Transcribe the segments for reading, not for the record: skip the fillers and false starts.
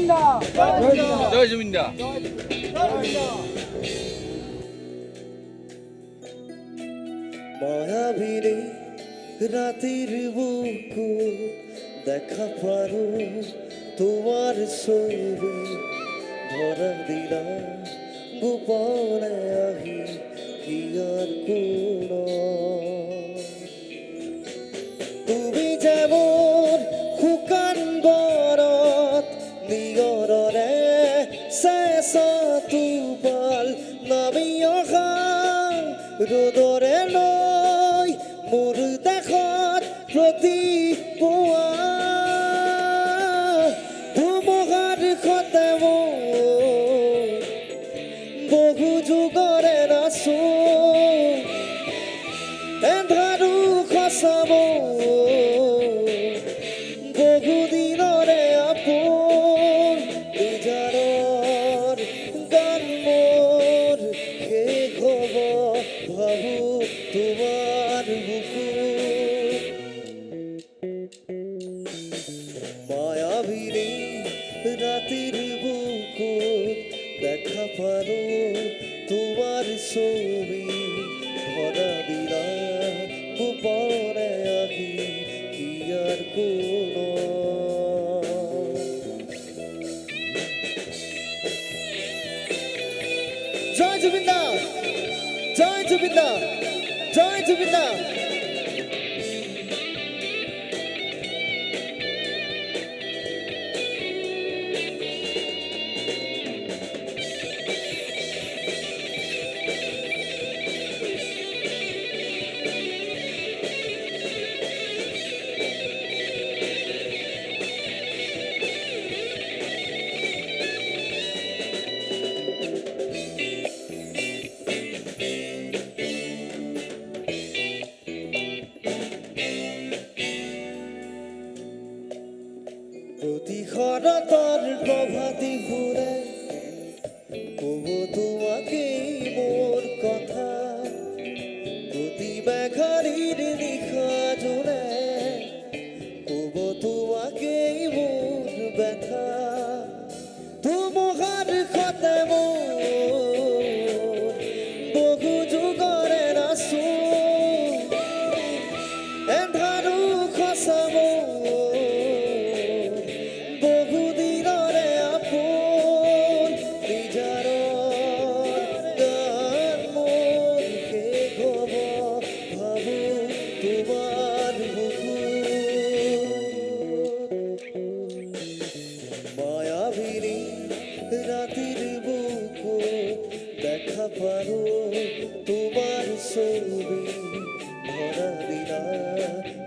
জুবিন্দা জয় জুবিন্দা। মায়াবিনী রাতের বুকু দেখা পারো তোমার ছবি ধরা দিলা গোপনে আহি কি আর কোন তুমি যেমন শুকান বৰত নিগৰৰে চেঁচা টোপাল নামি অহা ৰ'দৰে লৈ মোৰ দেশত প্ৰতিপুৱা ধুমুহাৰ সতে বহু যুগৰে নাচো এন্ধাৰো খচাব বহুদিনৰে আপোন নিজাৰৰ গান মোৰ শেষ হ'ব ভাবো তোমাৰ বুকুত মায়াবিনী ৰাতিৰ বুকুত দেখা পাৰো তোমাৰ ছবি ধৰা দিলা গোপনে আহি কি আর কোন জয় জুবিন্দা জয় জুবিন্দা জয় জুবিন্দা প্রতি শরতৰ প্ৰভাতী ঘূৰে কব তোমাকে মোৰ কথা প্ৰতি বেঘাৰীৰ নিশা জোৰে কব তোমাকে মোৰ ব্যথা ধুমুহাৰ সতে মোৰ বহু যুগৰে নাচো এন্ধাৰো খচাব বহুদিনৰে আপোন নিজাৰৰ গান মোৰ শেষ হ'ব ভাবো তোমাৰ বুকুত মায়াবিনী ৰাতিৰ বুকুত দেখা পাৰো তোমাৰ ছবি ধৰা দিলা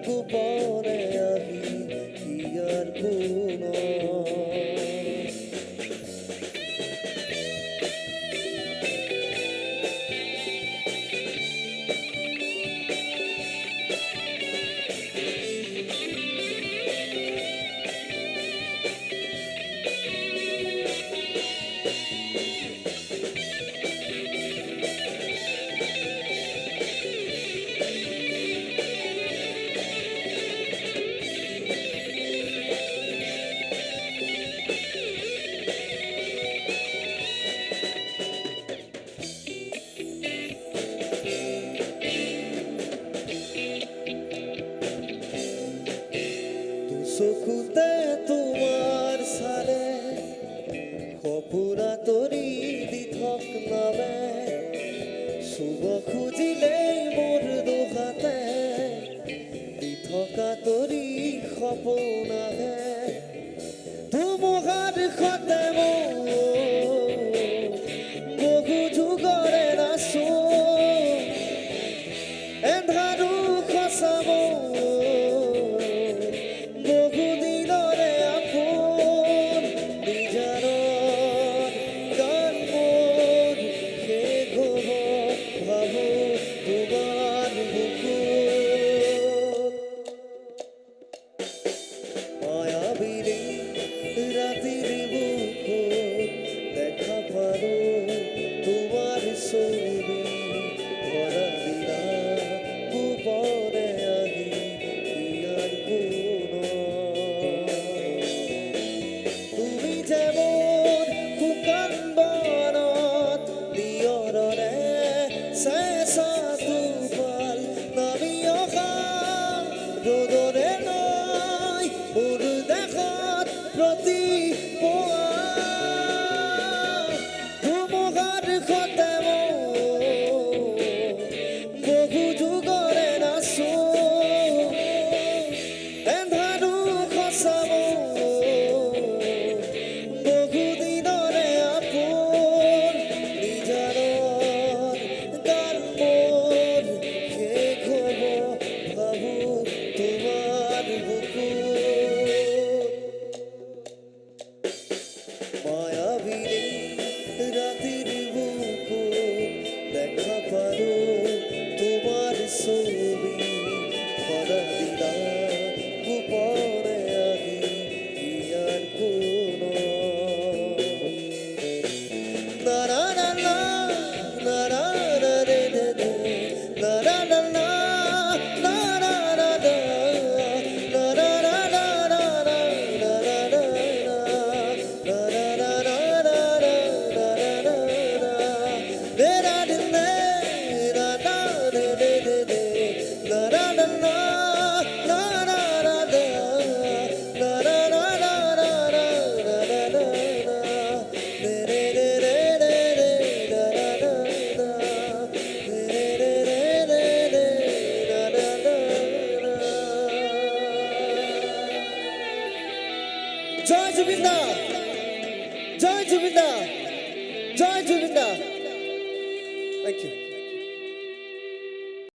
গোপনে আহি কি আর কোন চকুতে তোমাৰ চালে সপোনা তৰি দি থক নামে চুব খুজিলেই মোৰ দুহাতে দি থকা তৰি সপোন আহে ধুমুহাৰ সতে বহু যুগৰে নাচো এন্ধাৰো খচাব বহুদিনৰে আপোন নিজাৰৰ গান মোৰ শেষ হ'ব ভাবো তোমাৰ বুকুত মায়াবিনী ৰাতিৰ বুকুত দেখা পাৰো তোমাৰ ছবি ধৰা দিলা গোপনে আহি কি আর কোন তুমি যেমন জয় জুবিনদা, জয় জুবিনদা, জয় জুবিনদা। Thank you.